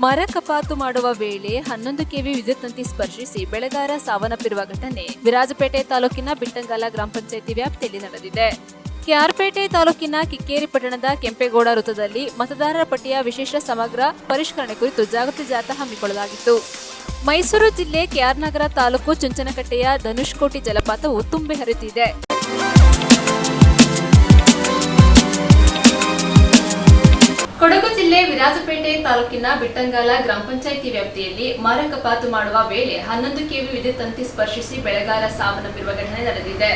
ಮರ ಕಪಾತು ಮಾಡುವ ವೇಳೆ 11 ಕೆವಿ ವಿದ್ಯುತ್ ತಂತಿ ಸ್ಪರ್ಶಿಸಿ ಬೆಳೆಗಾರ ಸಾವನ್ನಪ್ಪಿರುವ ಘಟನೆ ವಿರಾಜಪೇಟೆ ತಾಲೂಕಿನ ಬಿಟ್ಟಂಗಾಲ ಗ್ರಾಮ ಪಂಚಾಯಿತಿ ವ್ಯಾಪ್ತಿಯಲ್ಲಿ ನಡೆದಿದೆ. ಕೆಆರ್ಪೇಟೆ ತಾಲೂಕಿನ ಕಿಕ್ಕೇರಿ ಪಟ್ಟಣದ ಕೆಂಪೇಗೌಡ ವೃತ್ತದಲ್ಲಿ ಮತದಾರರ ಪಟ್ಟಿಯ ವಿಶೇಷ ಸಮಗ್ರ ಪರಿಷ್ಕರಣೆ ಕುರಿತು ಜಾಗೃತಿ ಜಾಥಾ ಹಮ್ಮಿಕೊಳ್ಳಲಾಗಿತ್ತು. ಮೈಸೂರು ಜಿಲ್ಲೆ ಕೆಆರ್ ನಗರ ತಾಲೂಕು ಚುಂಚನಕಟ್ಟೆಯ ಧನುಷ್ಕೋಟಿ ಜಲಪಾತವು ತುಂಬಿ ಹರಿಯುತ್ತಿದೆ. ಕೊಡಗು ಜಿಲ್ಲೆ ವಿರಾಜಪೇಟೆ ತಾಲೂಕಿನ ಬಿಟ್ಟಂಗಾಲ ಗ್ರಾಮ ಪಂಚಾಯಿತಿ ವ್ಯಾಪ್ತಿಯಲ್ಲಿ ಮರ ಕಪಾತು ಮಾಡುವ ವೇಳೆ 11 ಕೆವಿ ವಿದ್ಯುತ್ ತಂತಿ ಸ್ಪರ್ಶಿಸಿ ಬೆಳೆಗಾರ ಸಾವನ್ನಪ್ಪಿರುವ ಘಟನೆ ನಡೆದಿದೆ.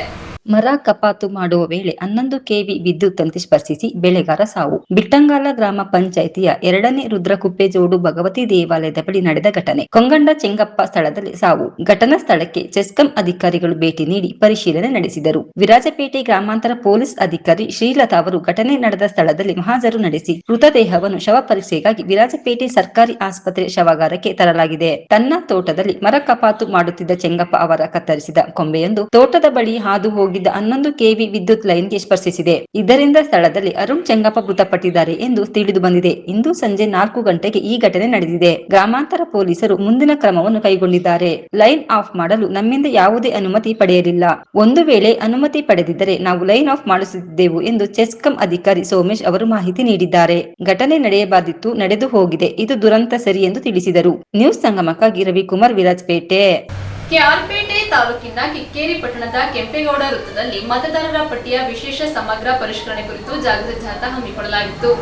ಮರ ಕಪಾತು ಮಾಡುವ ವೇಳೆ 11 ಕೆವಿ ವಿದ್ಯುತ್ ತಂತಿ ಸ್ಪರ್ಶಿಸಿ ಬೆಳೆಗಾರ ಸಾವು. ಬಿಟ್ಟಂಗಾಲ ಗ್ರಾಮ ಪಂಚಾಯಿತಿಯ 2ನೇ ರುದ್ರಕುಪ್ಪೆ-ಜೋಡು ಭಗವತಿ ದೇವಾಲಯದ ಬಳಿ ನಡೆದ ಘಟನೆ. ಕೊಂಗಂಡ ಚೆಂಗಪ್ಪ ಸ್ಥಳದಲ್ಲಿ ಸಾವು. ಘಟನಾ ಸ್ಥಳಕ್ಕೆ ಚೆಸ್ಕಾಂ ಅಧಿಕಾರಿಗಳು ಭೇಟಿ ನೀಡಿ ಪರಿಶೀಲನೆ ನಡೆಸಿದರು. ವಿರಾಜಪೇಟೆ ಗ್ರಾಮಾಂತರ ಪೊಲೀಸ್ ಅಧಿಕಾರಿ ಶ್ರೀಲತಾ ಅವರು ಘಟನೆ ನಡೆದ ಸ್ಥಳದಲ್ಲಿ ಮಹಾಜರು ನಡೆಸಿ ಮೃತದೇಹವನ್ನು ಶವ ಪರೀಕ್ಷೆಗಾಗಿ ವಿರಾಜಪೇಟೆ ಸರ್ಕಾರಿ ಆಸ್ಪತ್ರೆ ಶವಾಗಾರಕ್ಕೆ ತರಲಾಗಿದೆ. ತನ್ನ ತೋಟದಲ್ಲಿ ಮರ ಕಪಾತು ಮಾಡುತ್ತಿದ್ದ ಚೆಂಗಪ್ಪ ಅವರ ಕತ್ತರಿಸಿದ ಕೊಂಬೆಯೊಂದು ತೋಟದ ಬಳಿ ಹಾದು ಹೋಗಿ 11 ಕೆವಿ ವಿದ್ಯುತ್ ಲೈನ್ಗೆ ಸ್ಪರ್ಶಿಸಿದೆ. ಇದರಿಂದ ಸ್ಥಳದಲ್ಲಿ ಅರುಣ್ ಚೆಂಗಪ್ಪ ಮೃತಪಟ್ಟಿದ್ದಾರೆ ಎಂದು ತಿಳಿದು ಬಂದಿದೆ. ಇಂದು ಸಂಜೆ 4 ಗಂಟೆಗೆ ಈ ಘಟನೆ ನಡೆದಿದೆ. ಗ್ರಾಮಾಂತರ ಪೊಲೀಸರು ಮುಂದಿನ ಕ್ರಮವನ್ನು ಕೈಗೊಂಡಿದ್ದಾರೆ. ಲೈನ್ ಆಫ್ ಮಾಡಲು ನಮ್ಮಿಂದ ಯಾವುದೇ ಅನುಮತಿ ಪಡೆಯಲಿಲ್ಲ. ಒಂದು ವೇಳೆ ಅನುಮತಿ ಪಡೆದಿದ್ದರೆ ನಾವು ಲೈನ್ ಆಫ್ ಮಾಡಿಸುತ್ತಿದ್ದೆವು ಎಂದು ಚೆಸ್ಕಾಂ ಅಧಿಕಾರಿ ಸೋಮೇಶ್ ಅವರು ಮಾಹಿತಿ ನೀಡಿದ್ದಾರೆ. ಘಟನೆ ನಡೆಯಬಾರದಿತ್ತು, ನಡೆದು ಹೋಗಿದೆ. ಇದು ದುರಂತ ಸರಿ ಎಂದು ತಿಳಿಸಿದರು. ನ್ಯೂಸ್ ಸಂಗಮಕ್ಕಾಗಿ ರವಿಕುಮಾರ್, ವಿರಾಜಪೇಟೆ. ಕೆಆರ್ಪೇಟೆ ತಾಲೂಕಿನ ಕಿಕ್ಕೇರಿ ಪಟ್ಟಣದ ಕೆಂಪೇಗೌಡ ವೃತ್ತದಲ್ಲಿ ಮತದಾರರ ಪಟ್ಟಿಯ ವಿಶೇಷ ಸಮಗ್ರ ಪರಿಷ್ಕರಣೆ ಕುರಿತು ಜಾಗೃತಿ ಜಾಥಾ ಹಮ್ಮಿಕೊಳ್ಳಲಾಗಿತ್ತು.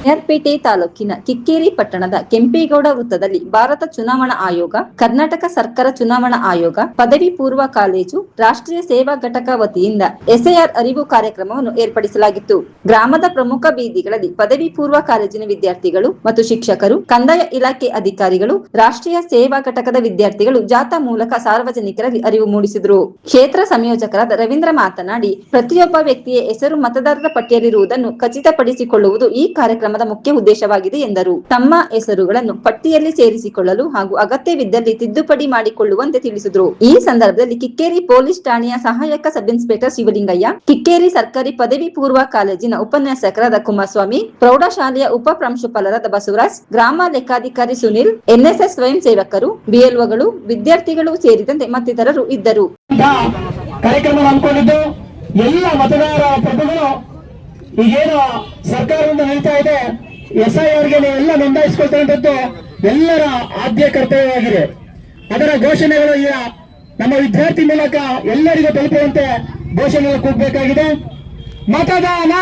ಕೆಆರ್ಪೇಟೆ ತಾಲೂಕಿನ ಕಿಕ್ಕೇರಿ ಪಟ್ಟಣದ ಕೆಂಪೇಗೌಡ ವೃತ್ತದಲ್ಲಿ ಭಾರತ ಚುನಾವಣಾ ಆಯೋಗ, ಕರ್ನಾಟಕ ಸರ್ಕಾರ ಚುನಾವಣಾ ಆಯೋಗ, ಪದವಿ ಪೂರ್ವ ಕಾಲೇಜು, ರಾಷ್ಟ್ರೀಯ ಸೇವಾ ಘಟಕ ವತಿಯಿಂದ ಎಸ್ಐಆರ್ ಅರಿವು ಕಾರ್ಯಕ್ರಮವನ್ನು ಏರ್ಪಡಿಸಲಾಗಿತ್ತು. ಗ್ರಾಮದ ಪ್ರಮುಖ ಬೀದಿಗಳಲ್ಲಿ ಪದವಿ ಪೂರ್ವ ಕಾಲೇಜಿನ ವಿದ್ಯಾರ್ಥಿಗಳು ಮತ್ತು ಶಿಕ್ಷಕರು, ಕಂದಾಯ ಇಲಾಖೆ ಅಧಿಕಾರಿಗಳು, ರಾಷ್ಟ್ರೀಯ ಸೇವಾ ಘಟಕದ ವಿದ್ಯಾರ್ಥಿಗಳು ಜಾಥಾ ಮೂಲಕ ಸಾರ್ವಜನಿಕರಲ್ಲಿ ಅರಿವು ಮೂಡಿಸಿದರು. ಕ್ಷೇತ್ರ ಸಂಯೋಜಕರಾದ ರವೀಂದ್ರ ಮಾತನಾಡಿ, ಪ್ರತಿಯೊಬ್ಬ ವ್ಯಕ್ತಿಯ ಹೆಸರು ಮತದಾರರ ಪಟ್ಟಿಯಲ್ಲಿರುವುದನ್ನು ಖಚಿತಪಡಿಸಿಕೊಳ್ಳುವುದು ಈ ಕಾರ್ಯಕ್ರಮದ ಮುಖ್ಯ ಉದ್ದೇಶವಾಗಿದೆ ಎಂದರು. ತಮ್ಮ ಹೆಸರುಗಳನ್ನು ಪಟ್ಟಿಯಲ್ಲಿ ಸೇರಿಸಿಕೊಳ್ಳಲು ಹಾಗೂ ಅಗತ್ಯವಿದ್ದಲ್ಲಿ ತಿದ್ದುಪಡಿ ಮಾಡಿಕೊಳ್ಳುವಂತೆ ತಿಳಿಸಿದರು. ಈ ಸಂದರ್ಭದಲ್ಲಿ ಕಿಕ್ಕೇರಿ ಪೊಲೀಸ್ ಠಾಣೆಯ ಸಹಾಯಕ ಸಬ್ ಇನ್ಸ್ಪೆಕ್ಟರ್ ಶಿವಲಿಂಗಯ್ಯ, ಕಿಕ್ಕೇರಿ ಸರ್ಕಾರಿ ಪದವಿ ಪೂರ್ವ ಕಾಲೇಜಿನ ಉಪನ್ಯಾಸಕರಾದ ಕುಮಾರಸ್ವಾಮಿ, ಪ್ರೌಢಶಾಲೆಯ ಉಪ ಪ್ರಾಂಶುಪಾಲರಾದ ಬಸವರಾಜ್, ಗ್ರಾಮ ಲೆಕ್ಕಾಧಿಕಾರಿ ಸುನಿಲ್, ಎನ್ಎಸ್ಎಸ್ ಸ್ವಯಂ ಸೇವಕರು, ಬಿಎಲ್ಒಗಳು, ವಿದ್ಯಾರ್ಥಿಗಳು ಸೇರಿದಂತೆ ಮತ್ತಿತರರು ಇದ್ದರು. ಕಾರ್ಯಕ್ರಮ ಹಮ್ಮಿಕೊಂಡಿದ್ದು ಎಲ್ಲ ಮತದಾರ ಪ್ರಭುಗಳು ಈಗೇನು ಸರ್ಕಾರದಿಂದ ನಡೀತಾ ಇದೆ ಎಸ್ಐಆರ್ಗೆ ನೀವೆಲ್ಲ ನೋಂದಾಯಿಸಿಕೊಳ್ತಕ್ಕಂಥದ್ದು ಎಲ್ಲರ ಆದ್ಯ ಕರ್ತವ್ಯವಾಗಿದೆ. ಅದರ ಘೋಷಣೆಗಳು ಈಗ ನಮ್ಮ ವಿದ್ಯಾರ್ಥಿ ಮೂಲಕ ಎಲ್ಲರಿಗೂ ತಲುಪುವಂತೆ ಘೋಷಣೆಗಳು ಕೂಗಬೇಕಾಗಿದೆ. ಮತದಾನ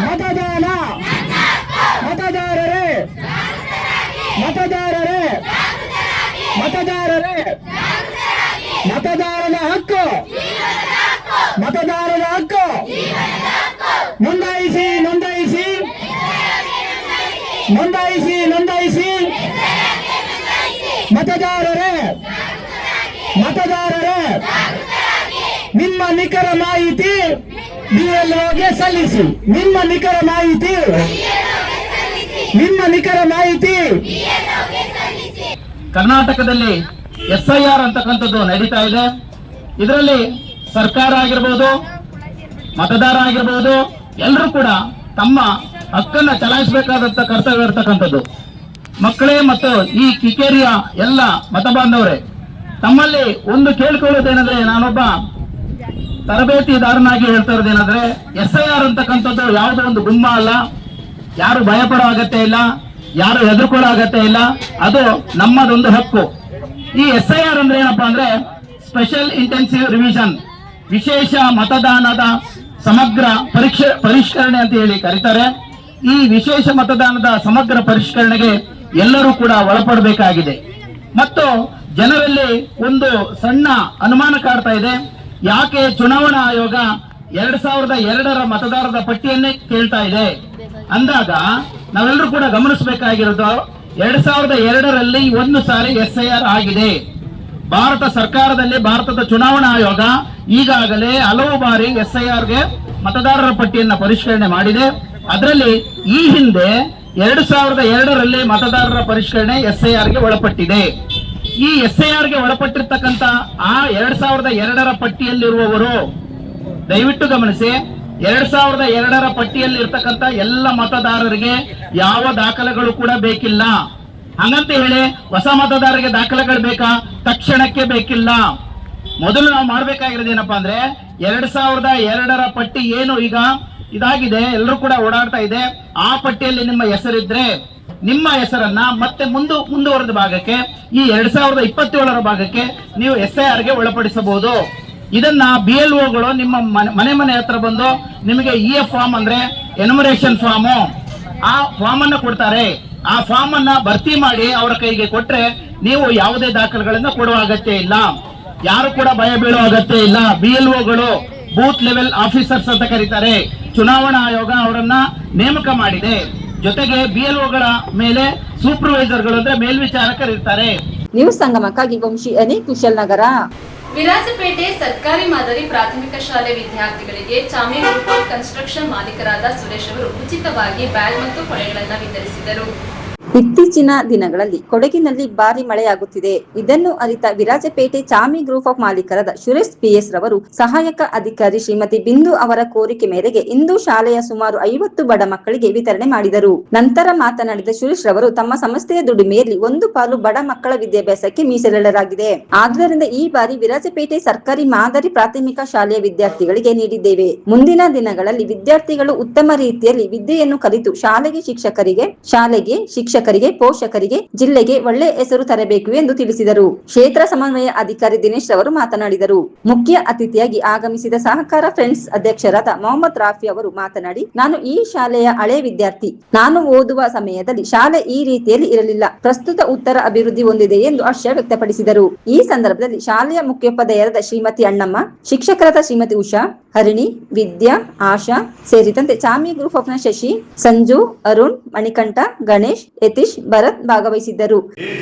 ಮತದಾನ ಮತದಾರರೇ ಮತದಾರರೇ ಮತದಾರರೇ ಮತದಾರನ ಹಕ್ಕು ಮತದಾರನ ಹಕ್ಕು ನೋಂದಾಯಿಸಿ ನೋಂದಾಯಿಸಿ ನೋಂದಾಯಿಸಿ ನೋಂದಾಯಿಸಿ ಮತದಾರರೇ ಮತದಾರರೇ ನಿಮ್ಮ ನಿಖರ ಮಾಹಿತಿ ಬಿಎಲ್ಒಗೆ ಸಲ್ಲಿಸಿ. ನಿಮ್ಮ ನಿಖರ ಮಾಹಿತಿ ಕರ್ನಾಟಕದಲ್ಲಿ ಎಸ್ಐಆರ್ ಅಂತಕ್ಕಂಥದ್ದು ನಡೀತಾ ಇದೆ. ಇದರಲ್ಲಿ ಸರ್ಕಾರ ಆಗಿರ್ಬೋದು, ಮತದಾರ ಆಗಿರ್ಬೋದು, ಎಲ್ಲರೂ ಕೂಡ ತಮ್ಮ ಹಕ್ಕನ್ನ ಚಲಾಯಿಸಬೇಕಾದಂತ ಕರ್ತವ್ಯ ಇರತಕ್ಕಂಥದ್ದು. ಮಕ್ಕಳೇ ಮತ್ತು ಈ ಕಿಕ್ಕೇರಿಯ ಎಲ್ಲ ಮತ ಬಾಂಧವರೇ, ತಮ್ಮಲ್ಲಿ ಒಂದು ಕೇಳ್ಕೊಳ್ಳೋದೇನಂದ್ರೆ, ನಾನೊಬ್ಬ ತರಬೇತಿದಾರನಾಗಿ ಹೇಳ್ತಾ ಇರೋದೇನಂದ್ರೆ, ಎಸ್ಐಆರ್ ಅಂತಕ್ಕಂಥದ್ದು ಯಾವುದೋ ಒಂದು ಗುಮ್ಮ ಅಲ್ಲ. ಯಾರು ಭಯ ಪಡೋ ಅಗತ್ಯ ಇಲ್ಲ, ಯಾರು ಹೆದರ್ಕೊಳ್ಳೋ ಅಗತ್ಯ ಇಲ್ಲ. ಅದು ನಮ್ಮದೊಂದು ಹಕ್ಕು. ಈ ಎಸ್ಐಆರ್ ಅಂದ್ರೆ ಏನಪ್ಪಾ ಅಂದ್ರೆ ಸ್ಪೆಷಲ್ ಇಂಟೆನ್ಸಿವ್ ರಿವಿಷನ್, ವಿಶೇಷ ಮತದಾನದ ಸಮಗ್ರ ಪರಿಷ್ಕರಣೆ ಅಂತ ಹೇಳಿ ಕರೀತಾರೆ. ಈ ವಿಶೇಷ ಮತದಾನದ ಸಮಗ್ರ ಪರಿಷ್ಕರಣೆಗೆ ಎಲ್ಲರೂ ಕೂಡ ಒಳಪಡಬೇಕಾಗಿದೆ. ಮತ್ತು ಜನರಲ್ಲಿ ಒಂದು ಸಣ್ಣ ಅನುಮಾನ ಕಾಡ್ತಾ ಇದೆ, ಯಾಕೆ ಚುನಾವಣಾ ಆಯೋಗ 2002ರ ಮತದಾರರ ಪಟ್ಟಿಯನ್ನೇ ಕೇಳ್ತಾ ಇದೆ ಅಂದಾಗ ನಾವೆಲ್ಲರೂ ಕೂಡ ಗಮನಿಸಬೇಕಾಗಿರೋದು, 2002ರಲ್ಲಿ ಒಂದು ಸಾರಿ ಎಸ್ಐಆರ್ ಆಗಿದೆ. ಭಾರತ ಸರ್ಕಾರದಲ್ಲಿ ಭಾರತದ ಚುನಾವಣಾ ಆಯೋಗ ಈಗಾಗಲೇ ಹಲವು ಬಾರಿ ಎಸ್ಐಆರ್ಗೆ ಮತದಾರರ ಪಟ್ಟಿಯನ್ನ ಪರಿಷ್ಕರಣೆ ಮಾಡಿದೆ. ಅದರಲ್ಲಿ ಈ ಹಿಂದೆ 2002ರಲ್ಲಿ ಮತದಾರರ ಪರಿಷ್ಕರಣೆ ಎಸ್ಐಆರ್ಗೆ ಒಳಪಟ್ಟಿದೆ. ಈ ಎಸ್ಐಆರ್ಗೆ ಒಳಪಟ್ಟಿರ್ತಕ್ಕಂಥ ಆ 2002ರ ಪಟ್ಟಿಯಲ್ಲಿರುವವರು ದಯವಿಟ್ಟು ಗಮನಿಸಿ, 2002ರ ಪಟ್ಟಿಯಲ್ಲಿ ಇರ್ತಕ್ಕಂಥ ಎಲ್ಲ ಮತದಾರರಿಗೆ ಯಾವ ದಾಖಲೆಗಳು ಕೂಡ ಬೇಕಿಲ್ಲ. ಹಂಗಂತ ಹೇಳಿ ಹೊಸ ಮತದಾರರಿಗೆ ದಾಖಲೆಗಳು ಬೇಕಾ? ತಕ್ಷಣಕ್ಕೆ ಬೇಕಿಲ್ಲ. ಮೊದಲು ನಾವು ಮಾಡ್ಬೇಕಾಗಿರೋದು ಏನಪ್ಪಾ ಅಂದ್ರೆ 2002ರ ಪಟ್ಟಿ ಏನು ಈಗ ಇದಾಗಿದೆ, ಎಲ್ಲರೂ ಕೂಡ ಓಡಾಡ್ತಾ ಇದೆ, ಆ ಪಟ್ಟಿಯಲ್ಲಿ ನಿಮ್ಮ ಹೆಸರಿದ್ರೆ ನಿಮ್ಮ ಹೆಸರನ್ನ ಮತ್ತೆ ಮುಂದುವರೆದ ಭಾಗಕ್ಕೆ ಈ 2027ರ ಭಾಗಕ್ಕೆ ನೀವು SIR ಗೆ ಒಳಪಡಿಸಬಹುದು. ಇದನ್ನ BLOಗಳು ನಿಮ್ಮ ಮನೆ ಹತ್ರ ಬಂದು ನಿಮಗೆ EF ಫಾರ್ಮ್ ಅಂದ್ರೆ ಎನ್ಯುಮರೇಷನ್ ಫಾರ್ಮ್, ಆ ಫಾರ್ಮ್ ಅನ್ನ ಕೊಡ್ತಾರೆ. ಆ ಫಾರ್ಮ್ ಅನ್ನ ಭರ್ತಿ ಮಾಡಿ ಅವರ ಕೈಗೆ ಕೊಟ್ರೆ ನೀವು ಯಾವುದೇ ದಾಖಲೆಗಳನ್ನ ಕೊಡುವ ಅಗತ್ಯ ಇಲ್ಲ, ಯಾರು ಕೂಡ ಭಯ ಬೀಳುವ ಅಗತ್ಯ ಇಲ್ಲ. BLOಗಳು ಬೂತ್ ಲೆವೆಲ್ ಆಫೀಸರ್ಸ್ ಅಂತ ಕರೀತಾರೆ. ಚುನಾವಣಾ ಆಯೋಗ ಅವರನ್ನ ನೇಮಕ ಮಾಡಿದೆ. ಜೊತೆಗೆ BLOಗಳ ಮೇಲೆ ಸೂಪರ್ವೈಸರ್ಗಳು ಅಂದ್ರೆ ಮೇಲ್ವಿಚಾರಕರು ಇರ್ತಾರೆ. ನ್ಯೂಸ್ ಸಂಗಮಕ್ಕಾಗಿ ವಂಶಿ ಅನಿ, ಕುಶಲ್ ನಗರ. ವಿರಾಜಪೇಟೆ ಸರ್ಕಾರಿ ಮಾದರಿ ಪ್ರಾಥಮಿಕ ಶಾಲೆ ವಿದ್ಯಾರ್ಥಿಗಳಿಗೆ ಚಾಮಿ ಗ್ರೂಪ್ ಆಫ್ ಕನ್ಸ್ಟ್ರಕ್ಷನ್ ಮಾಲೀಕರಾದ ಸುರೇಶ್ ಅವರು ಉಚಿತವಾಗಿ ಬ್ಯಾಗ್ ಮತ್ತು ಕೊಡೆಗಳನ್ನು ವಿತರಿಸಿದರು. ಇತ್ತೀಚಿನ ದಿನಗಳಲ್ಲಿ ಕೊಡಗಿನಲ್ಲಿ ಭಾರಿ ಮಳೆಯಾಗುತ್ತಿದೆ. ಇದನ್ನು ಅರಿತ ವಿರಾಜಪೇಟೆ ಚಾಮಿ ಗ್ರೂಪ್ ಆಫ್ ಮಾಲೀಕರಾದ ಸುರೇಶ್ PS ರವರು ಸಹಾಯಕ ಅಧಿಕಾರಿ ಶ್ರೀಮತಿ ಬಿಂದು ಅವರ ಕೋರಿಕೆ ಮೇರೆಗೆ ಇಂದು ಶಾಲೆಯ ಸುಮಾರು 50 ಬಡ ಮಕ್ಕಳಿಗೆ ವಿತರಣೆ ಮಾಡಿದರು. ನಂತರ ಮಾತನಾಡಿದ ಸುರೇಶ್ ರವರು ತಮ್ಮ ಸಂಸ್ಥೆಯ ದುಡಿಮೆಯಲ್ಲಿ ಒಂದು ಪಾಲು ಬಡ ಮಕ್ಕಳ ವಿದ್ಯಾಭ್ಯಾಸಕ್ಕೆ ಮೀಸಲಿಡಲಾಗಿದೆ. ಆದ್ದರಿಂದ ಈ ಬಾರಿ ವಿರಾಜಪೇಟೆ ಸರ್ಕಾರಿ ಮಾದರಿ ಪ್ರಾಥಮಿಕ ಶಾಲೆಯ ವಿದ್ಯಾರ್ಥಿಗಳಿಗೆ ನೀಡಿದ್ದೇವೆ. ಮುಂದಿನ ದಿನಗಳಲ್ಲಿ ವಿದ್ಯಾರ್ಥಿಗಳು ಉತ್ತಮ ರೀತಿಯಲ್ಲಿ ವಿದ್ಯೆಯನ್ನು ಕಲಿತು ಶಾಲೆಗೆ ಶಿಕ್ಷಕರಿಗೆ ಪೋಷಕರಿಗೆ ಜಿಲ್ಲೆಗೆ ಒಳ್ಳೆ ಹೆಸರು ತರಬೇಕು ಎಂದು ತಿಳಿಸಿದರು. ಕ್ಷೇತ್ರ ಸಮನ್ವಯ ಅಧಿಕಾರಿ ದಿನೇಶ್ ರವರು ಮಾತನಾಡಿದರು. ಮುಖ್ಯ ಅತಿಥಿಯಾಗಿ ಆಗಮಿಸಿದ ಸಹಕಾರ ಫ್ರೆಂಡ್ಸ್ ಅಧ್ಯಕ್ಷರಾದ ಮೊಹಮ್ಮದ್ ರಾಫಿ ಅವರು ಮಾತನಾಡಿ, ನಾನು ಈ ಶಾಲೆಯ ಹಳೆ ವಿದ್ಯಾರ್ಥಿ. ನಾನು ಓದುವ ಸಮಯದಲ್ಲಿ ಶಾಲೆ ಈ ರೀತಿಯಲ್ಲಿ ಇರಲಿಲ್ಲ. ಪ್ರಸ್ತುತ ಉತ್ತರ ಅಭಿವೃದ್ಧಿ ಹೊಂದಿದೆ ಎಂದು ಹರ್ಷ ವ್ಯಕ್ತಪಡಿಸಿದರು. ಈ ಸಂದರ್ಭದಲ್ಲಿ ಶಾಲೆಯ ಮುಖ್ಯೋಪಾಧ್ಯಾಯರಾದ ಶ್ರೀಮತಿ ಅಣ್ಣಮ್ಮ, ಶಿಕ್ಷಕರಾದ ಶ್ರೀಮತಿ ಉಷಾ, ಹರಿಣಿ, ವಿದ್ಯಾ, ಆಶಾ ಸೇರಿದಂತೆ ಚಾಮಿ ಗ್ರೂಪ್ ಆಫ್ ನ ಶಶಿ, ಸಂಜು, ಅರುಣ್, ಮಣಿಕಂಠ, ಗಣೇಶ್, ಯತೀಶ್, ಭರತ್ ಭಾಗವಹಿಸಿದ್ದರು.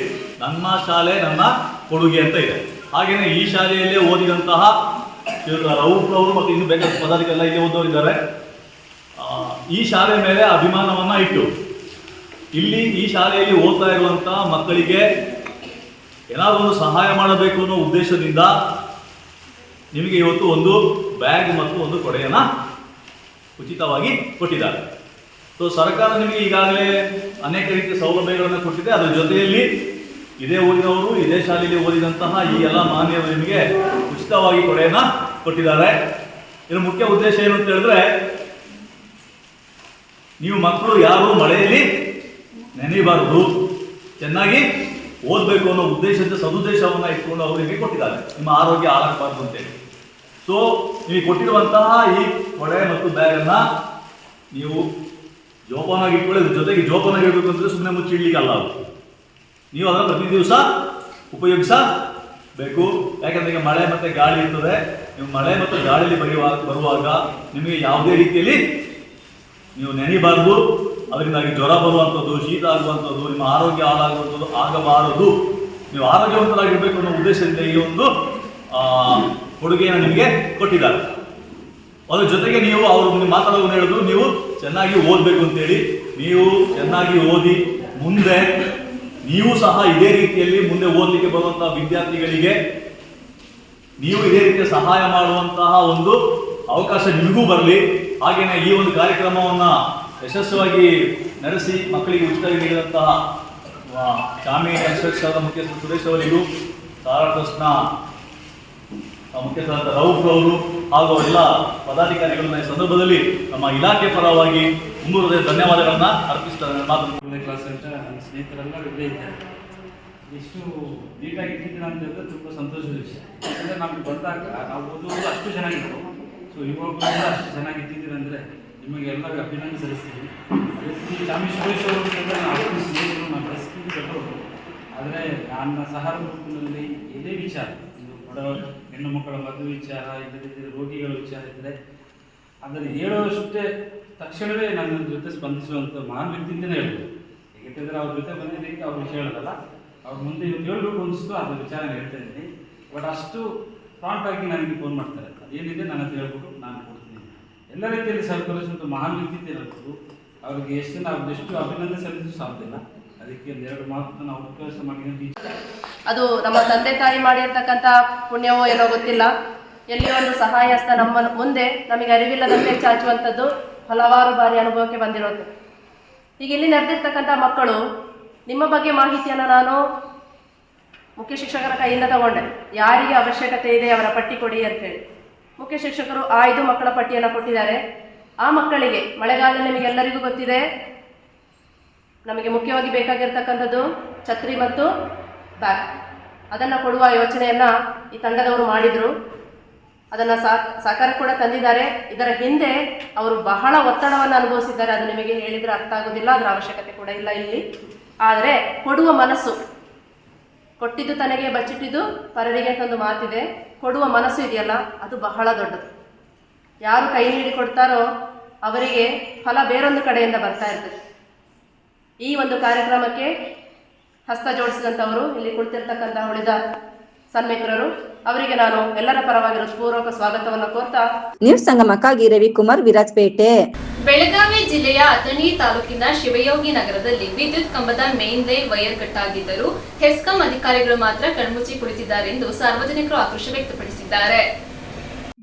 ನನ್ನ ಶಾಲೆ ನನ್ನ ಕೊಡುಗೆ ಅಂತ ಇದೆ. ಹಾಗೇನೆ ಈ ಶಾಲೆಯಲ್ಲೇ ಓದಿದಂತಹ ರೌಫ್ ಅವರು ಮತ್ತು ಇನ್ನು ಬೇಕಾದ ಪದಾಧಿಕಾರಿಗಳು ಇಲ್ಲಿ ಓದೋರಿದ್ದಾರೆ. ಈ ಶಾಲೆ ಮೇಲೆ ಅಭಿಮಾನವನ್ನ ಇಟ್ಟು ಇಲ್ಲಿ ಈ ಶಾಲೆಯಲ್ಲಿ ಓದ್ತಾ ಇರುವಂತಹ ಮಕ್ಕಳಿಗೆ ಏನಾದರೂ ಒಂದು ಸಹಾಯ ಮಾಡಬೇಕು ಅನ್ನೋ ಉದ್ದೇಶದಿಂದ ನಿಮಗೆ ಇವತ್ತು ಒಂದು ಬ್ಯಾಗ್ ಮತ್ತು ಒಂದು ಕೊಡೆಯನ್ನ ಉಚಿತವಾಗಿ ಕೊಟ್ಟಿದ್ದಾರೆ. ಸೊ ಸರ್ಕಾರ ನಿಮಗೆ ಈಗಾಗಲೇ ಅನೇಕ ರೀತಿಯ ಸೌಲಭ್ಯಗಳನ್ನು ಕೊಟ್ಟಿದೆ. ಅದರ ಜೊತೆಯಲ್ಲಿ ಇದೇ ಊರಿನವರು ಇದೇ ಶಾಲೆಯಲ್ಲಿ ಓದಿದಂತಹ ಈ ಎಲ್ಲ ಮಾನ್ಯರು ನಿಮಗೆ ಉಚಿತವಾಗಿ ಕೊಡೆಯನ್ನ ಕೊಟ್ಟಿದ್ದಾರೆ. ಇದರ ಮುಖ್ಯ ಉದ್ದೇಶ ಏನು ಅಂತ ಹೇಳಿದ್ರೆ, ನೀವು ಮಕ್ಕಳು ಯಾರು ಮಳೆಯಲ್ಲಿ ನೆನೆಯಬಾರದು, ಚೆನ್ನಾಗಿ ಓದಬೇಕು ಅನ್ನೋ ಉದ್ದೇಶದ ಸದುದ್ದೇಶವನ್ನ ಇಟ್ಕೊಂಡು ಅವರು ನಿಮಗೆ ಕೊಟ್ಟಿದ್ದಾರೆ, ನಿಮ್ಮ ಆರೋಗ್ಯ ಹಾಳಾಗಬಾರ್ದು ಅಂತೇಳಿ. ಸೊ ನೀವು ಕೊಟ್ಟಿರುವಂತಹ ಈ ಕೊಡೆ ಮತ್ತು ಬ್ಯಾಗನ್ನ ನೀವು ಜೋಪಾನಾಗಿ ಇಟ್ಕೊಳ್ಳಿ. ಜೊತೆಗೆ ಜೋಪಾನಾಗಿ ಇಡಬೇಕು ಅಂದರೆ ಸುಮ್ಮನೆ ಮುಚ್ಚಿಡ್ಲಿಕ್ಕೆ ಅಲ್ಲ, ನೀವು ಅದನ್ನು ಪ್ರತಿ ದಿವಸ ಉಪಯೋಗಿಸಬೇಕು. ಯಾಕಂದ್ರೆ ಈಗ ಮಳೆ ಮತ್ತು ಗಾಳಿ ಇರ್ತದೆ. ನೀವು ಮಳೆ ಮತ್ತು ಗಾಳಿಯಲ್ಲಿ ಬರುವಾಗ ನಿಮಗೆ ಯಾವುದೇ ರೀತಿಯಲ್ಲಿ ನೀವು ನೆನೆಯಬಾರದು. ಅದರಿಂದಾಗಿ ಜ್ವರ ಬರುವಂಥದ್ದು, ಶೀತ ಆಗುವಂಥದ್ದು, ನಿಮ್ಮ ಆರೋಗ್ಯ ಹಾಳಾಗುವಂಥದ್ದು ಆಗಬಾರದು. ನೀವು ಆರೋಗ್ಯವಂತರಾಗಿರ್ಬೇಕು ಅನ್ನೋ ಉದ್ದೇಶದಿಂದ ಈ ಒಂದು ಕೊಡುಗೆಯನ್ನು ನಿಮಗೆ ಕೊಟ್ಟಿದ್ದಾರೆ. ಅದ್ರ ಜೊತೆಗೆ ನೀವು ಅವರು ಮಾತಾಡೋದು ಹೇಳಿದ್ರು, ನೀವು ಚೆನ್ನಾಗಿ ಓದಬೇಕು ಅಂತೇಳಿ. ನೀವು ಚೆನ್ನಾಗಿ ಓದಿ ಮುಂದೆ ನೀವು ಸಹ ಇದೇ ರೀತಿಯಲ್ಲಿ ಮುಂದೆ ಓದಲಿಕ್ಕೆ ಬರುವಂತಹ ವಿದ್ಯಾರ್ಥಿಗಳಿಗೆ ನೀವು ಇದೇ ರೀತಿಯ ಸಹಾಯ ಮಾಡುವಂತಹ ಒಂದು ಅವಕಾಶ ನಿಮಗೂ ಬರಲಿ. ಹಾಗೇನೆ ಈ ಒಂದು ಕಾರ್ಯಕ್ರಮವನ್ನು ಯಶಸ್ವಿಯಾಗಿ ನಡೆಸಿ ಮಕ್ಕಳಿಗೆ ಉಚಿತವಾಗಿ ನೀಡಿದಂತಹ ಚಾಮಿ ಕನ್ಸ್ಟ್ರಕ್ಷನ್ ಮುಖ್ಯಸ್ಥ ಸುರೇಶ್ ಅವರಿಗೂ, ತಾರಾ ಟ್ರಸ್ಟ್ನ ಮುಖ್ಯಸ್ಥರಾದ ರೌಫ್ ಅವರು ಹಾಗೂ ಎಲ್ಲ ಪದಾಧಿಕಾರಿಗಳನ್ನ ಈ ಸಂದರ್ಭದಲ್ಲಿ ನಮ್ಮ ಇಲಾಖೆ ಪರವಾಗಿ ಮುಂದುವರೆದ ಧನ್ಯವಾದಗಳನ್ನ ಅರ್ಪಿಸ್ತಾರೆ. ಕ್ಲಾಸ್ ಅಂತ ನನ್ನ ಸ್ನೇಹಿತರೆಲ್ಲ ಇಲ್ಲೇ ಇದ್ದಾರೆ. ಎಷ್ಟು ನೀಟಾಗಿ ಇಟ್ಟಿದ್ದೀರ ಅಂತ ಹೇಳಿದ್ರೆ ತುಂಬ ಸಂತೋಷದ ವಿಷಯ. ಯಾಕಂದರೆ ನಮ್ಗೆ ಬಂದಾಗ ನಾವು ಓದುವುದು ಅಷ್ಟು ಚೆನ್ನಾಗಿತ್ತು. ಸೊ ಇವಾಗ ಅಷ್ಟು ಚೆನ್ನಾಗಿ ಇಟ್ಟಿದ್ದೀರ ಅಂದರೆ ನಿಮಗೆಲ್ಲ ಅಭಿನಂದನೆ ಸಲ್ಲಿಸ್ತೀವಿ. ಅದೇ ರೀತಿ ಚಾಮಿ ಸುರೇಶ್ ಅವರು ನಾನು ಸ್ನೇಹಿತರು ನಾನು ಪರಿಸ್ಥಿತಿ ಬೆಟ್ಟವರು. ಆದರೆ ನನ್ನ ಸಹಾರ ಗ್ರೂಪಿನಲ್ಲಿ ಇದೇ ವಿಚಾರ, ಬಡ ಹೆಣ್ಣು ಮಕ್ಕಳ ಮದುವೆ ವಿಚಾರ, ಇಲ್ಲದಿದ್ದರೆ ರೋಗಿಗಳ ವಿಚಾರ ಇದ್ದರೆ ಅದನ್ನು ಹೇಳೋಷ್ಟೇ ತಕ್ಷಣವೇ ನನ್ನ ಜೊತೆ ಸ್ಪಂದಿಸುವಂಥ ಮಹಾನ್ ವ್ಯಕ್ತಿ ಅಂತಲೇ ಹೇಳ್ಬೋದು. ಯಾಕೆಂದರೆ ಅವ್ರ ಜೊತೆ ಬಂದಿದ್ದಕ್ಕೆ ಅವ್ರ ವಿಷಯ ಹೇಳೋದಲ್ಲ, ಅವ್ರ ಮುಂದೆ ಹೇಳ್ಬೇಕು ಅನಿಸ್ತು ಅದ್ರ ವಿಚಾರ ಹೇಳ್ತಾ ಇದ್ದೀನಿ. ಬಟ್ ಅಷ್ಟು ಪ್ರಾಂಟಾಗಿ ನನಗೆ ಫೋನ್ ಮಾಡ್ತಾರೆ, ಅದೇನಿದೆ ನನ್ನ ಹತ್ರ ಹೇಳ್ಬಿಟ್ಟು ನಾನು ಕೊಡ್ತೀನಿ. ಎಲ್ಲ ರೀತಿಯಲ್ಲಿ ಸಹಕರಿಸುವಂಥ ಮಹಾನ್ ವ್ಯಕ್ತಿ ಅಂತ ಹೇಳ್ಬೋದು. ಅವ್ರಿಗೆ ಎಷ್ಟು ನಾವು ಎಷ್ಟು ಅಭಿನಂದನೆ ಸಲ್ಲಿಸಲು ಸಾಧ್ಯ ಇಲ್ಲ. ಅದಕ್ಕೆ ಒಂದೆರಡು ಮಾತು ನಾವು ಅವಕಾಶ ಮಾಡಿ ಅದು ನಮ್ಮ ತಂದೆ ತಾಯಿ ಮಾಡಿರ್ತಕ್ಕಂಥ ಪುಣ್ಯವೋ ಏನೋ ಗೊತ್ತಿಲ್ಲ. ಎಲ್ಲಿ ಒಂದು ಸಹಾಯ ಹಸ್ತ ನಮ್ಮ ಮುಂದೆ ನಮಗೆ ಅರಿವಿಲ್ಲದಂತೆ ಚಾಚುವಂಥದ್ದು ಹಲವಾರು ಬಾರಿ ಅನುಭವಕ್ಕೆ ಬಂದಿರೋದು. ಈಗ ಇಲ್ಲಿ ನಡೆದಿರ್ತಕ್ಕಂಥ ಮಕ್ಕಳು ನಿಮ್ಮ ಬಗ್ಗೆ ಮಾಹಿತಿಯನ್ನು ನಾನು ಮುಖ್ಯ ಶಿಕ್ಷಕರ ಕೈಯಿಂದ ತಗೊಂಡೆ. ಯಾರಿಗೆ ಅವಶ್ಯಕತೆ ಇದೆ ಅವರ ಪಟ್ಟಿ ಕೊಡಿ ಅಂತೇಳಿ ಮುಖ್ಯ ಶಿಕ್ಷಕರು 5 ಮಕ್ಕಳ ಪಟ್ಟಿಯನ್ನು ಕೊಟ್ಟಿದ್ದಾರೆ. ಆ ಮಕ್ಕಳಿಗೆ ಮಳೆಗಾಲ ನಿಮಗೆಲ್ಲರಿಗೂ ಗೊತ್ತಿದೆ, ನಮಗೆ ಮುಖ್ಯವಾಗಿ ಬೇಕಾಗಿರ್ತಕ್ಕಂಥದ್ದು ಛತ್ರಿ ಮತ್ತು ಬ್ಯಾಗ್. ಅದನ್ನು ಕೊಡುವ ಯೋಚನೆಯನ್ನು ಈ ತಂಡದವರು ಮಾಡಿದರು. ಅದನ್ನು ಸಾಕಾರ ಕೂಡ ತಂದಿದ್ದಾರೆ. ಇದರ ಹಿಂದೆ ಅವರು ಬಹಳ ಒತ್ತಡವನ್ನು ಅನುಭವಿಸಿದ್ದಾರೆ. ಅದು ನಿಮಗೆ ಹೇಳಿದರೆ ಅರ್ಥ ಆಗೋದಿಲ್ಲ, ಅದರ ಅವಶ್ಯಕತೆ ಕೂಡ ಇಲ್ಲ ಇಲ್ಲಿ. ಆದರೆ ಕೊಡುವ ಮನಸ್ಸು, ಕೊಟ್ಟಿದ್ದು ತನಗೆ ಬಚ್ಚಿಟ್ಟಿದ್ದು ಪರರಿಗೆ ಅಂತ ಒಂದು ಮಾತಿದೆ. ಕೊಡುವ ಮನಸ್ಸು ಇದೆಯಲ್ಲ, ಅದು ಬಹಳ ದೊಡ್ಡದು. ಯಾರು ಕೈ ನೀಡಿ ಕೊಡ್ತಾರೋ ಅವರಿಗೆ ಫಲ ಬೇರೊಂದು ಕಡೆಯಿಂದ ಬರ್ತಾ ಇರ್ತದೆ. ಈ ಒಂದು ಕಾರ್ಯಕ್ರಮಕ್ಕೆ ಹಸ್ತ ಜೋಡಿಸಿದಂಥವರು ಇಲ್ಲಿ ಕುಳಿತಿರ್ತಕ್ಕಂಥ ಉಳಿದ ಸನ್ಮಿತ್ರರು, ಅವರಿಗೆ ನಾನು ಎಲ್ಲರ ಪರವಾಗಿ ಹೃತ್ಪೂರ್ವಕ ಸ್ವಾಗತವನ್ನು ಕೋರ್ತಾ ನ್ಯೂಸ್ ಸಂಗಮಕ್ಕಾಗಿ ರವಿಕುಮಾರ್, ವಿರಾಜಪೇಟೆ. ಬೆಳಗಾವಿ ಜಿಲ್ಲೆಯ ಅಥಣಿ ತಾಲೂಕಿನ ಶಿವಯೋಗಿ ನಗರದಲ್ಲಿ ವಿದ್ಯುತ್ ಕಂಬದ ಮೇನ್ ಲೈನ್ ವೈರ್ ಕಟ್ ಆಗಿದ್ದರೂ ಹೆಸ್ಕಾಂ ಅಧಿಕಾರಿಗಳು ಮಾತ್ರ ಕಣ್ಮುಚ್ಚಿ ಕುಳಿತಿದ್ದಾರೆ ಎಂದು ಸಾರ್ವಜನಿಕರು ಆಕ್ರೋಶ ವ್ಯಕ್ತಪಡಿಸಿದ್ದಾರೆ.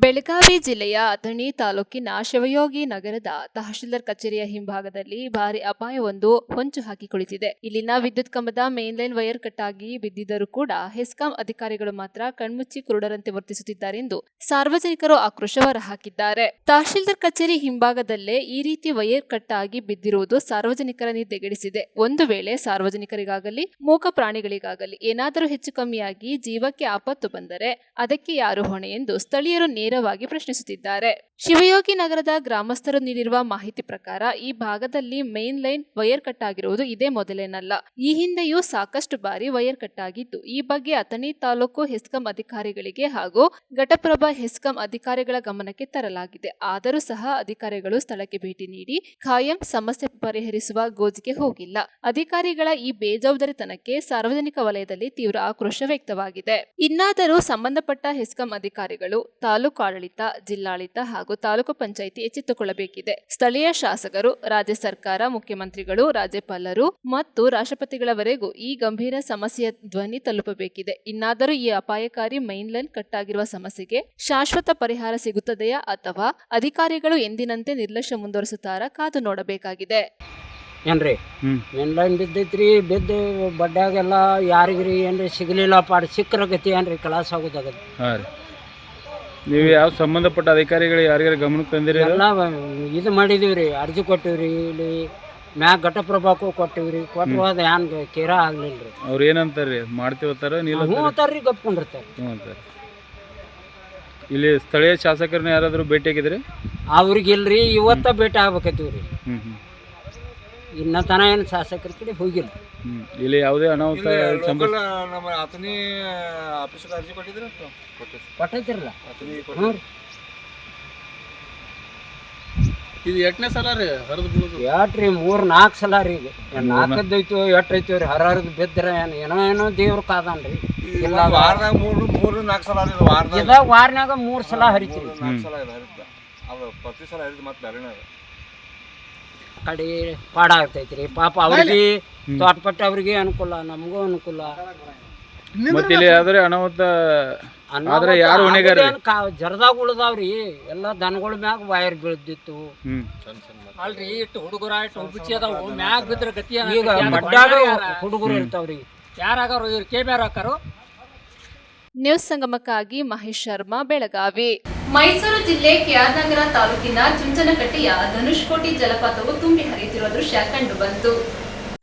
ಬೆಳಗಾವಿ ಜಿಲ್ಲೆಯ ಅಥಣಿ ತಾಲೂಕಿನ ಶಿವಯೋಗಿ ನಗರದ ತಹಶೀಲ್ದಾರ್ ಕಚೇರಿಯ ಹಿಂಭಾಗದಲ್ಲಿ ಭಾರಿ ಅಪಾಯವೊಂದು ಹೊಂಚು ಹಾಕಿ ಕುಳಿತಿದೆ. ಇಲ್ಲಿನ ವಿದ್ಯುತ್ ಕಂಬದ ಮೇನ್ ಲೈನ್ ವೈರ್ ಕಟ್ ಆಗಿ ಬಿದ್ದಿದ್ದರೂ ಕೂಡ ಹೆಸ್ಕಾಂ ಅಧಿಕಾರಿಗಳು ಮಾತ್ರ ಕಣ್ಮುಚ್ಚಿ ಕುರುಡರಂತೆ ವರ್ತಿಸುತ್ತಿದ್ದಾರೆ ಎಂದು ಸಾರ್ವಜನಿಕರು ಆಕ್ರೋಶ ಹೊರಹಾಕಿದ್ದಾರೆ. ತಹಶೀಲ್ದಾರ್ ಕಚೇರಿ ಹಿಂಭಾಗದಲ್ಲೇ ಈ ರೀತಿ ವೈರ್ ಕಟ್ ಆಗಿ ಬಿದ್ದಿರುವುದು ಸಾರ್ವಜನಿಕರ ನಿದ್ದೆಗೆಡಿಸಿದೆ. ಒಂದು ವೇಳೆ ಸಾರ್ವಜನಿಕರಿಗಾಗಲಿ ಮೂಕ ಪ್ರಾಣಿಗಳಿಗಾಗಲಿ ಏನಾದರೂ ಹೆಚ್ಚು ಕಮ್ಮಿಯಾಗಿ ಜೀವಕ್ಕೆ ಆಪತ್ತು ಬಂದರೆ ಅದಕ್ಕೆ ಯಾರು ಹೊಣೆ ಎಂದು ಸ್ಥಳೀಯರು ನೇರವಾಗಿ ಪ್ರಶ್ನಿಸುತ್ತಿದ್ದಾರೆ. ಶಿವಯೋಗಿ ನಗರದ ಗ್ರಾಮಸ್ಥರು ನೀಡಿರುವ ಮಾಹಿತಿ ಪ್ರಕಾರ ಈ ಭಾಗದಲ್ಲಿ ಮೇನ್ ಲೈನ್ ವೈರ್ ಕಟ್ ಆಗಿರುವುದು ಇದೇ ಮೊದಲೇನಲ್ಲ. ಈ ಹಿಂದೆಯೂ ಸಾಕಷ್ಟು ಬಾರಿ ವೈರ್ ಕಟ್ ಆಗಿದ್ದು ಈ ಬಗ್ಗೆ ಅಥಣಿ ತಾಲೂಕು ಹೆಸ್ಕಾಂ ಅಧಿಕಾರಿಗಳಿಗೆ ಹಾಗೂ ಘಟಪ್ರಭಾ ಹೆಸ್ಕಾಂ ಅಧಿಕಾರಿಗಳ ಗಮನಕ್ಕೆ ತರಲಾಗಿದೆ. ಆದರೂ ಸಹ ಅಧಿಕಾರಿಗಳು ಸ್ಥಳಕ್ಕೆ ಭೇಟಿ ನೀಡಿ ಖಾಯಂ ಸಮಸ್ಯೆ ಪರಿಹರಿಸುವ ಗೋಜಿಗೆ ಹೋಗಿಲ್ಲ. ಅಧಿಕಾರಿಗಳ ಈ ಬೇಜವಾಬ್ದಾರಿತನಕ್ಕೆ ಸಾರ್ವಜನಿಕ ವಲಯದಲ್ಲಿ ತೀವ್ರ ಆಕ್ರೋಶ ವ್ಯಕ್ತವಾಗಿದೆ. ಇನ್ನಾದರೂ ಸಂಬಂಧಪಟ್ಟ ಹೆಸ್ಕಾಂ ಅಧಿಕಾರಿಗಳು, ತಾಲೂಕು ಆಡಳಿತ, ಜಿಲ್ಲಾಡಳಿತ ಹಾಗೂ ತಾಲೂಕು ಪಂಚಾಯಿತಿ ಎಚ್ಚೆತ್ತುಕೊಳ್ಳಬೇಕಿದೆ. ಸ್ಥಳೀಯ ಶಾಸಕರು, ರಾಜ್ಯ ಸರ್ಕಾರ, ಮುಖ್ಯಮಂತ್ರಿಗಳು, ರಾಜ್ಯಪಾಲರು ಮತ್ತು ರಾಷ್ಟ್ರಪತಿಗಳವರೆಗೂ ಈ ಗಂಭೀರ ಸಮಸ್ಯೆಯ ಧ್ವನಿ ತಲುಪಬೇಕಿದೆ. ಇನ್ನಾದರೂ ಈ ಅಪಾಯಕಾರಿ ಮೈನ್ ಲೈನ್ ಕಟ್ ಆಗಿರುವ ಸಮಸ್ಯೆಗೆ ಶಾಶ್ವತ ಪರಿಹಾರ ಸಿಗುತ್ತದೆಯಾ ಅಥವಾ ಅಧಿಕಾರಿಗಳು ಎಂದಿನಂತೆ ನಿರ್ಲಕ್ಷ್ಯ ಮುಂದುವರಿಸುತ್ತಾರಾ ಕಾದು ನೋಡಬೇಕಾಗಿದೆ. ಏನ್ರಿ ಮೇನ್ ಲೈನ್ ಬಿದ್ದೈತ್ರಿ, ಬಿದ್ದು ಬಡ್ಡ್ಯಾಗೆಲ್ಲ ಯಾರಿಗ್ರಿ ಏನ್ರಿ ಸಿಗಲಿಲ್ಲ, ಪಾಡು ಸಿಕ್ಕರ ಗತಿ ಏನ್ರಿ ಕಲಾಸ ಆಗೋದಾಗದು. ಹಾಂ ರೀ, ನೀವು ಯಾವ ಸಂಬಂಧಪಟ್ಟ ಅಧಿಕಾರಿಗಳು ಯಾರ್ಯಾರು ಗಮನಕ್ಕೆ ತಂದಿರಿ? ಎಲ್ಲ ಇದು ಮಾಡಿದೀವಿ ರೀ, ಅರ್ಜಿ ಕೊಟ್ಟಿವ್ರಿ, ಇಲ್ಲಿ ಮ್ಯಾಗ ಘಟಪ್ರಭಾಕ್ಕೂ ಕೊಟ್ಟಿವ್ರಿ. ಕೊಟ್ಟು ಹೋದ ಏನ್ ಕೇರ ಆಗ್ಲಿಲ್ಲ ರೀ. ಅವ್ರು ಏನಂತಾರ್ರಿ, ಮಾಡ್ತೀವತ್ತಾರ ನೀನು? ಹ್ಞೂ ಅಂತಾರ್ರಿ, ಗಪ್ಕೊಂಡಿರ್ತಾರೆ. ಹ್ಞೂ ಅಂತಾರೆ. ಇಲ್ಲಿ ಸ್ಥಳೀಯ ಶಾಸಕರನ್ನ ಯಾರಾದರೂ ಭೇಟಿಯಾಗಿದ್ರಿ? ಅವ್ರಿಗಿಲ್ರಿ, ಇವತ್ತ ಭೇಟಿ ಆಗ್ಬೇಕೈತಿವಿ ರೀ. ಹ್ಞೂ ಹ್ಞೂ. ಇನ್ನ ತನ ಏನು ಶಾಸಕರ ಕಡೆ ಹೋಗಿಲ್ಲ. ಇಲ್ಲಿ ಯಾವುದೇ ಅನಾಹುತ ನಮ್ಮ ಅಥಣಿ ಆಫೀಸ್ಗೆ ಅರ್ಜಿ ಕೊಟ್ಟಿದ್ರೆ ಕೊಟ್ಟೈತಿರಲ್ಲ. ಹ್ಞೂ ರೀ, ಇದು ಎಷ್ಟನೇ ಸಲ ರೀ ಹರಿದು ಬೀಳೋದು? ಎಟ್ರಿ 3-4 ಸಲ ರೀ. ಈಗ 4 8 ರೀ ಹರಿದು ಬಿದ್ದರೆ ಏನೋ ದೇವ್ರ ಕಾದನ್ರಿ. ಇಲ್ಲ ವಾರದಾಗ 3-4 ಸಲ ವಾರನಾಗ 3 ಸಲ ಹರಿತೀರಿ. 4 ಸಲ ಹರಿತ ಅದು ಪ್ರತಿ ಸಲ ಹರಿದು ಮತ್ತೆ ಬೇರೆನೇ ಕಡೆ ಪಾಡ ಆಗ್ತೈತ್ರಿ. ಪಾಪ ಅವ್ರಿಗೆ ತೋಟಪಟ್ಟ ಅವ್ರಿಗೆ ಅನುಕೂಲ, ನಮಗೂ ಅನುಕೂಲ. ಮತ್ತೆ ಇಲ್ಲಿ ಆದ್ರೆ ಅನಾಹುತ ಆದ್ರೆ ಯಾರು ಹೊಣೆಗಾರ? ಜರದಾಗ ಉಳ್ದಾವ್ರಿ, ಎಲ್ಲ ದನಗಳ ಮ್ಯಾಗ ವೈರ್ ಬೀಳ್ದಿತ್ತು. ಅಲ್ರಿ, ಇಟ್ಟು ಹುಡುಗರ ಇಟ್ಟು ಹುಬ್ಬಚ್ಚಿ ಅದಾವು, ಮ್ಯಾಗ ಬಿದ್ರ ಗತಿ ಈಗ ಬಡ್ಡಾಗ ಹುಡುಗರು ಇರ್ತಾವ್ರಿ. ಯಾರಾಗಾರು ಇವ್ರು ಕೇಬ್ಯಾರ ಹಾಕಾರು. ನ್ಯೂಸ್ ಸಂಗಮಕ್ಕಾಗಿ ಮಹೇಶ್ ಶರ್ಮಾ, ಬೆಳಗಾವಿ. ಮೈಸೂರು ಜಿಲ್ಲೆ ಕೆಆರ್ ನಗರ ತಾಲೂಕಿನ ಚುಂಚನಕಟ್ಟೆಯ ಧನುಷ್ಕೋಟಿ ಜಲಪಾತವು ತುಂಬಿ ಹರಿಯುತ್ತಿರುವ ದೃಶ್ಯ ಕಂಡುಬಂತು.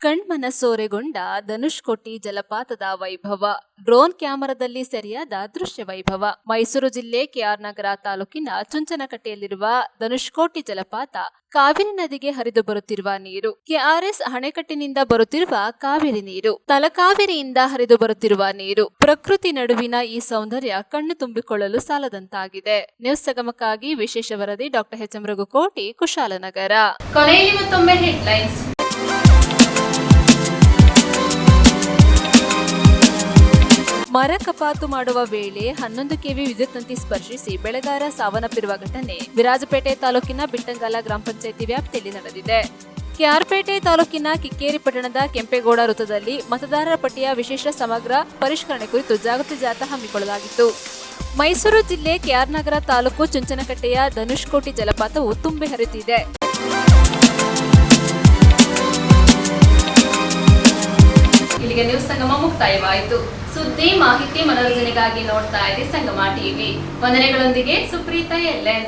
ಕಣ್ಮನಸೋರೆಗೊಂಡ ಧನುಷ್ಕೋಟಿ ಜಲಪಾತದ ವೈಭವ, ಡ್ರೋನ್ ಕ್ಯಾಮೆರಾದಲ್ಲಿ ಸೆರೆಯಾದ ದೃಶ್ಯ ವೈಭವ. ಮೈಸೂರು ಜಿಲ್ಲೆ ಕೆಆರ್ ನಗರ ತಾಲೂಕಿನ ಚುಂಚನಕಟ್ಟೆಯಲ್ಲಿರುವ ಧನುಷ್ಕೋಟಿ ಜಲಪಾತ ಕಾವೇರಿ ನದಿಗೆ ಹರಿದು ಬರುತ್ತಿರುವ ನೀರು, ಕೆಆರ್ಎಸ್ ಅಣೆಕಟ್ಟಿನಿಂದ ಬರುತ್ತಿರುವ ಕಾವೇರಿ ನೀರು, ತಲಕಾವೇರಿಯಿಂದ ಹರಿದು ಬರುತ್ತಿರುವ ನೀರು, ಪ್ರಕೃತಿ ನಡುವಿನ ಈ ಸೌಂದರ್ಯ ಕಣ್ಣು ತುಂಬಿಕೊಳ್ಳಲು ಸಾಲದಂತಾಗಿದೆ. ನ್ಯೂಸ್ ಸಂಗಮಕ್ಕಾಗಿ ವಿಶೇಷ ವರದಿ ಡಾಕ್ಟರ್ ಎಚ್ ಎಂ ರಘುಕೋಟಿ, ಕುಶಾಲನಗರ. ಕೊನೆಯಲ್ಲಿ ಮತ್ತೊಮ್ಮೆ ಹೆಡ್ಲೈನ್ಸ್. ಮರ ಕಪಾತು ಮಾಡುವ ವೇಳೆ 11 ಕೆವಿ ವಿದ್ಯುತ್ ತಂತಿ ಸ್ಪರ್ಶಿಸಿ ಬೆಳೆಗಾರ ಸಾವನ್ನಪ್ಪಿರುವ ಘಟನೆ ವಿರಾಜಪೇಟೆ ತಾಲೂಕಿನ ಬಿಟ್ಟಂಗಾಲ ಗ್ರಾಮ ಪಂಚಾಯಿತಿ ವ್ಯಾಪ್ತಿಯಲ್ಲಿ ನಡೆದಿದೆ. ಕೆಆರ್ಪೇಟೆ ತಾಲೂಕಿನ ಕಿಕ್ಕೇರಿ ಪಟ್ಟಣದ ಕೆಂಪೇಗೌಡ ವೃತ್ತದಲ್ಲಿ ಮತದಾರರ ಪಟ್ಟಿಯ ವಿಶೇಷ ಸಮಗ್ರ ಪರಿಷ್ಕರಣೆ ಕುರಿತು ಜಾಗೃತಿ ಜಾಥಾ ಹಮ್ಮಿಕೊಳ್ಳಲಾಗಿತ್ತು. ಮೈಸೂರು ಜಿಲ್ಲೆ ಕೆಆರ್ ನಗರ ತಾಲೂಕು ಚುಂಚನಕಟ್ಟೆಯ ಧನುಷ್ಕೋಟಿ ಜಲಪಾತವು ತುಂಬಿ ಹರಿಯುತ್ತಿದೆ. ಇಲ್ಲಿಗೆ ನ್ಯೂಸ್ ಸಂಗಮ ಮುಕ್ತಾಯವಾಯಿತು. ಸುದ್ದಿ, ಮಾಹಿತಿ, ಮನೋರಂಜನೆಗಾಗಿ ನೋಡ್ತಾ ಇರಿ ಸಂಗಮ ಟಿವಿ. ವಂದನೆಗಳೊಂದಿಗೆ ಸುಪ್ರೀತಾ ಎಲ್ಎನ್.